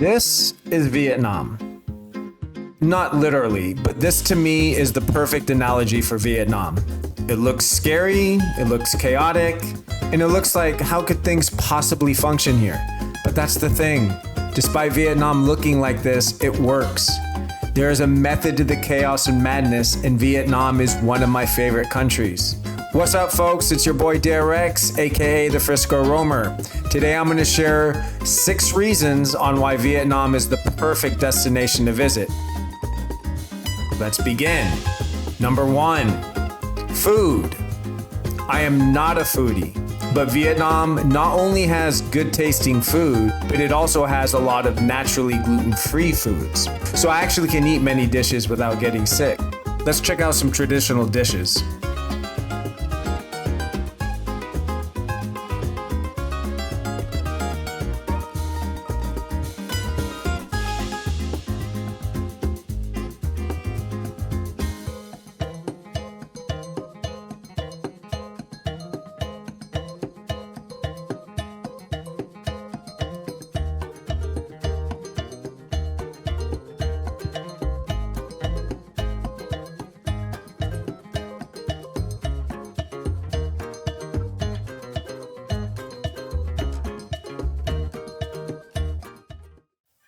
This is Vietnam. Not literally, but this to me is the perfect analogy for Vietnam. It looks scary, it looks chaotic, and it looks like how could things possibly function here? But that's the thing. Despite Vietnam looking like this, it works. There is a method to the chaos and madness, and Vietnam is one of my favorite countries. What's up, folks? It's your boy Darewrecks, aka the Frisco Roamer. Today I'm going to share 6 reasons on why Vietnam is the perfect destination to visit. Let's begin. Number 1, food. I am not a foodie, but Vietnam not only has good tasting food, but it also has a lot of naturally gluten-free foods. So I actually can eat many dishes without getting sick. Let's check out some traditional dishes.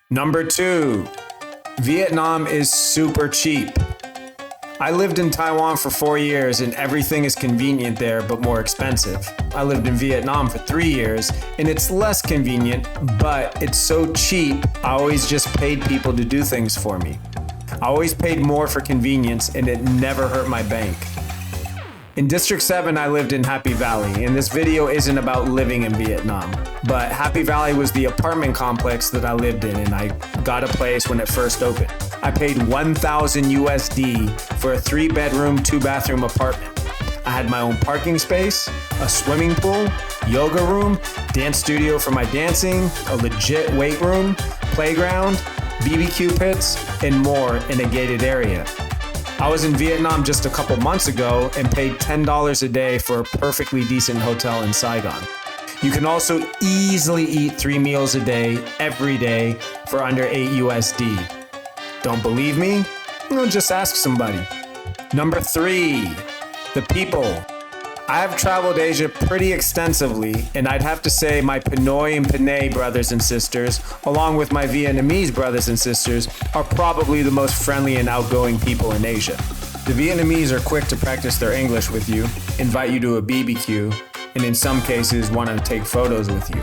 Number 2, Vietnam is super cheap. I lived in Taiwan for 4 years and everything is convenient there but more expensive. I lived in Vietnam for 3 years and it's less convenient, but it's so cheap, I always just paid people to do things for me. I always paid more for convenience and it never hurt my bank. In District 7, I lived in Happy Valley, and this video isn't about living in Vietnam. But Happy Valley was the apartment complex that I lived in, and I got a place when it first opened. I paid 1,000 USD for a 3-bedroom, 2-bathroom apartment. I had my own parking space, a swimming pool, yoga room, dance studio for my dancing, a legit weight room, playground, BBQ pits, and more in a gated area. I was in Vietnam just a couple months ago and paid $10 a day for a perfectly decent hotel in Saigon. You can also easily eat 3 meals a day, every day, for under 8 USD. Don't believe me? Well, just ask somebody. Number 3, the people. I have traveled Asia pretty extensively, and I'd have to say my Pinoy and Pinay brothers and sisters, along with my Vietnamese brothers and sisters, are probably the most friendly and outgoing people in Asia. The Vietnamese are quick to practice their English with you, invite you to a BBQ, and in some cases want to take photos with you.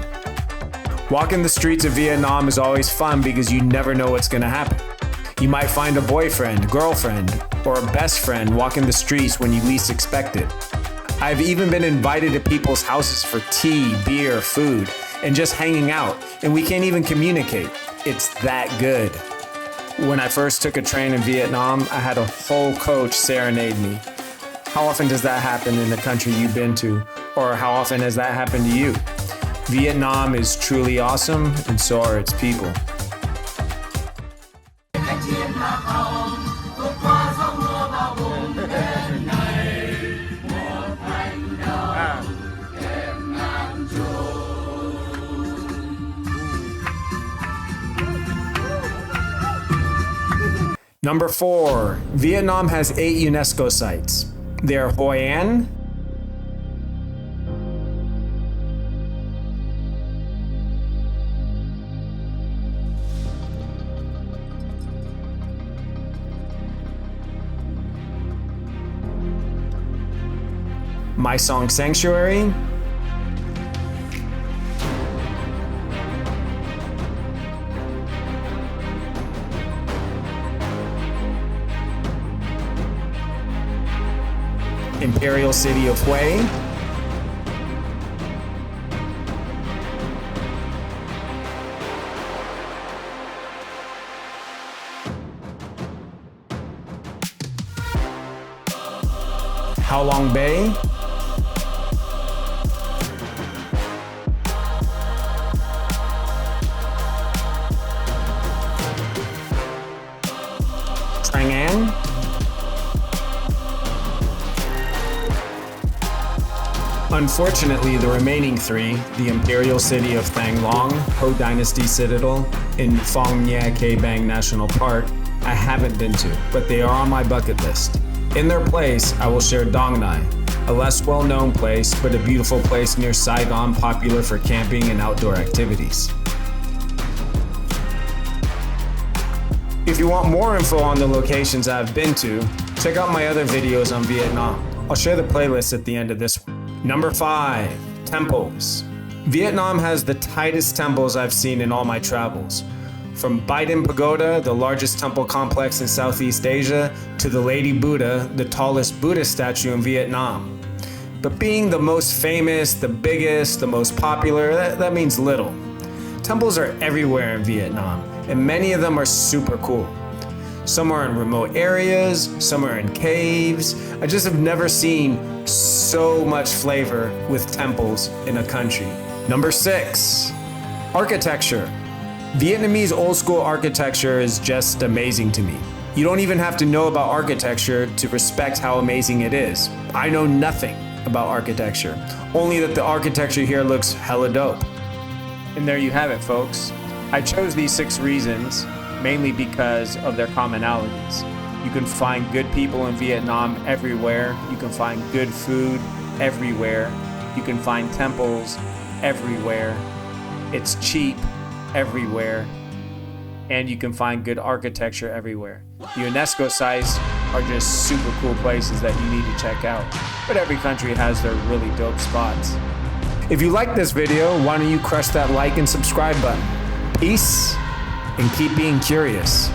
Walking the streets of Vietnam is always fun because you never know what's going to happen. You might find a boyfriend, girlfriend, or a best friend walking the streets when you least expect it. I've even been invited to people's houses for tea, beer, food, and just hanging out, and we can't even communicate. It's that good. When I first took a train in Vietnam, I had a whole coach serenade me. How often does that happen in the country you've been to? Or how often has that happened to you? Vietnam is truly awesome, and so are its people. Number 4, Vietnam has 8 UNESCO sites. They're Hoi An, My Song Sanctuary, Imperial City of Hue, Ha Long Bay, Trang An, Unfortunately, the remaining three, the imperial city of Thang Long, Ho Dynasty Citadel, and Phong Nha Ke Bang National Park, I haven't been to, but they are on my bucket list. In their place, I will share Dong Nai, a less well-known place, but a beautiful place near Saigon, popular for camping and outdoor activities. If you want more info on the locations I've been to, check out my other videos on Vietnam. I'll share the playlist at the end of this one. Number 5, temples. Vietnam has the tightest temples I've seen in all my travels. From Baitin Pagoda, the largest temple complex in Southeast Asia, to the Lady Buddha, the tallest Buddha statue in Vietnam. But being the most famous, the biggest, the most popular, that means little. Temples are everywhere in Vietnam, and many of them are super cool. Some are in remote areas, some are in caves. I just have never seen so much flavor with temples in a country. Number 6, architecture. Vietnamese old school architecture is just amazing to me. You don't even have to know about architecture to respect how amazing it is. I know nothing about architecture, only that the architecture here looks hella dope. And there you have it, folks. I chose these 6 reasons mainly because of their commonalities. You can find good people in Vietnam everywhere. You can find good food everywhere. You can find temples everywhere. It's cheap everywhere. And you can find good architecture everywhere. The UNESCO sites are just super cool places that you need to check out. But every country has their really dope spots. If you like this video, why don't you crush that like and subscribe button? Peace, and keep being curious.